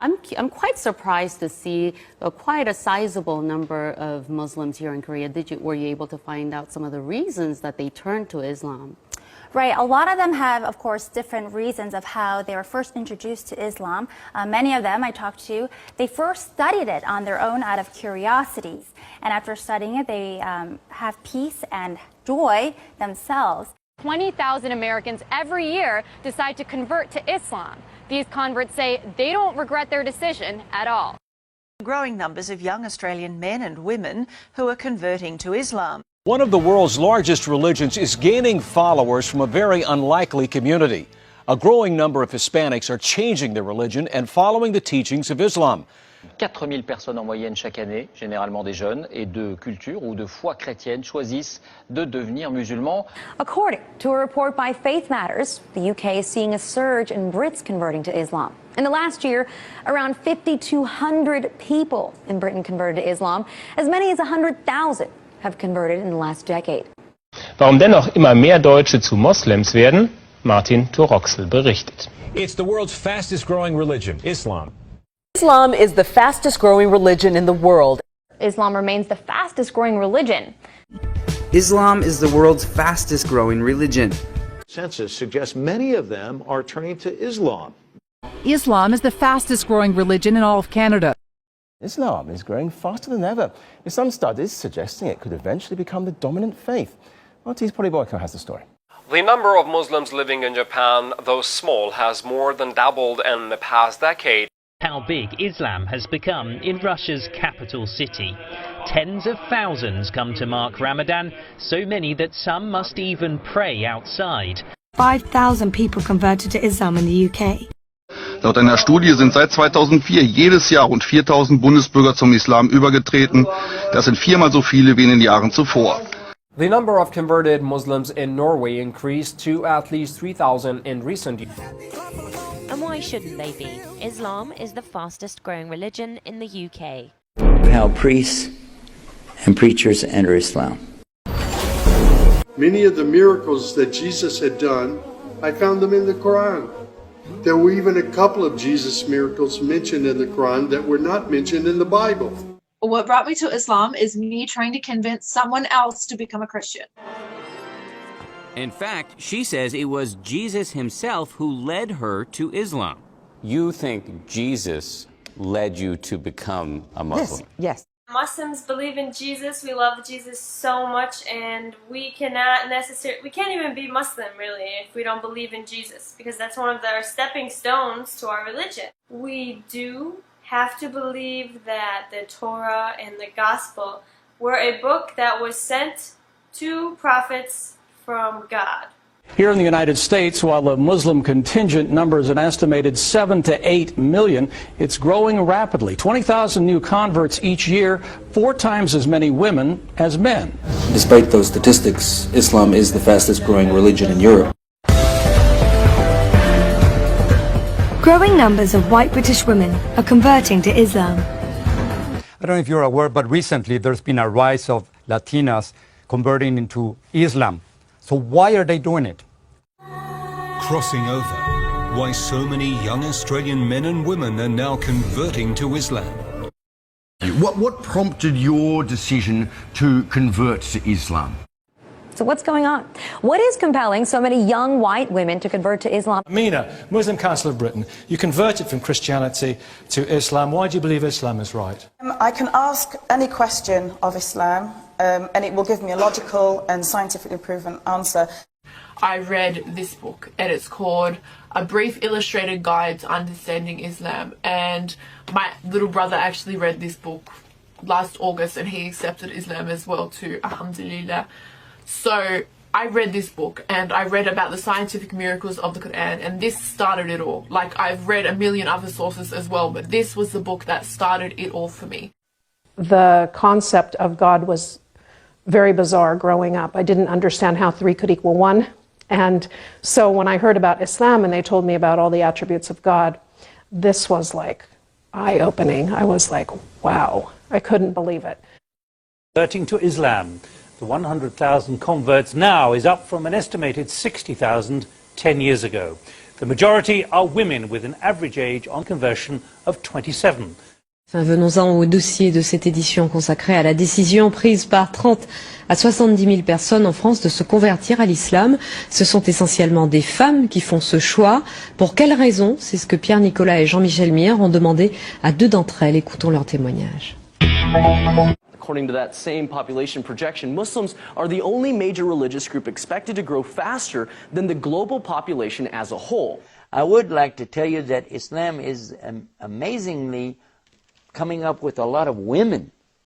I'm quite surprised to see quite a sizable number of Muslims here in Korea. Were you able to find out some of the reasons that they turned to Islam? Right. A lot of them have, of course, different reasons of how they were first introduced to Islam. Many of them I talked to, they first studied it on their own out of curiosities. And after studying it, they have peace and joy themselves. 20,000 Americans every year decide to convert to Islam. These converts say they don't regret their decision at all. Growing numbers of young Australian men and women who are converting to Islam. One of the world's largest religions is gaining followers from a very unlikely community. A growing number of Hispanics are changing their religion and following the teachings of Islam. 4000 personnes en moyenne chaque année, généralement des jeunes et de culture ou de foi chrétienne, choisissent de devenir musulmans. According to a report by Faith Matters, the UK is seeing a surge in Brits converting to Islam. In the last year, around 5,200 people in Britain converted to Islam. As many as 100,000 have converted in the last decade. Warum dennoch immer mehr Deutsche zu Moslems werden? Martin Toroxel berichtet. It's the world's fastest growing religion, Islam. Islam is the fastest growing religion in the world. Islam remains the fastest growing religion. Islam is the world's fastest growing religion. Census suggests many of them are turning to Islam. Islam is the fastest growing religion in all of Canada. Islam is growing faster than ever, with some studies suggesting it could eventually become the dominant faith. RT's Polly Boyko has the story. The number of Muslims living in Japan, though small, has more than doubled in the past decade. How big Islam has become in Russia's capital city. Tens of thousands come to mark Ramadan, so many that some must even pray outside. 5,000 people converted to Islam in the UK. Laut einer Studie sind seit 2004 jedes Jahr rund 4.000 Bundesbürger zum Islam übergetreten. Das sind viermal so viele wie in den Jahren zuvor. The number of converted Muslims in Norway increased to at least 3,000 in recent years. And why shouldn't they be? Islam is the fastest growing religion in the UK. How priests and preachers enter Islam. Many of the miracles that Jesus had done, I found them in the Quran. There were even a couple of Jesus miracles mentioned in the Quran that were not mentioned in the Bible. What brought me to Islam is me trying to convince someone else to become a Christian. In fact, she says it was Jesus himself who led her to Islam. You think Jesus led you to become a Muslim? Yes. Muslims believe in Jesus. We love Jesus so much, and we can't even be Muslim really if we don't believe in Jesus, because that's one of our stepping stones to our religion. We do have to believe that the Torah and the Gospel were a book that was sent to prophets from God. Here in the United States, while the Muslim contingent numbers an estimated 7 to 8 million, it's growing rapidly. 20,000 new converts each year, 4 times as many women as men. Despite those statistics, Islam is the fastest growing religion in Europe. Growing numbers of white British women are converting to Islam. I don't know if you're aware, but recently there's been a rise of Latinas converting into Islam. So why are they doing it? Crossing over. Why so many young Australian men and women are now converting to Islam. What prompted your decision to convert to Islam? So what's going on? What is compelling so many young white women to convert to Islam? Amina, Muslim Council of Britain, you converted from Christianity to Islam. Why do you believe Islam is right? I can ask any question of Islam, and it will give me a logical and scientifically proven answer. I read this book, and it's called A Brief Illustrated Guide to Understanding Islam. And my little brother actually read this book last August, and he accepted Islam as well too, alhamdulillah. So I read this book, and I read about the scientific miracles of the Quran, and this started it all. Like, I've read a million other sources as well, but this was the book that started it all for me. The concept of God was very bizarre growing up. I didn't understand how 3 could equal 1. And so when I heard about Islam and they told me about all the attributes of God, this was like eye-opening. I was like, wow, I couldn't believe it. Converting to Islam. The 100,000 converts now is up from an estimated 60,000 10 years ago. The majority are women with an average age on conversion of 27. Enfin, venons-en au dossier de cette édition consacrée à la décision prise par 30 à 70 000 personnes en France de se convertir à l'islam. Ce sont essentiellement des femmes qui font ce choix. Pour quelles raisons? C'est ce que Pierre Nicolas et Jean-Michel Mier ont demandé à 2 d'entre elles. Écoutons leur témoignage. According to that same population projection, Muslims are the only major religious group expected to grow faster than the global population as a whole. I would like to tell you that Islam is amazingly coming up with a lot of women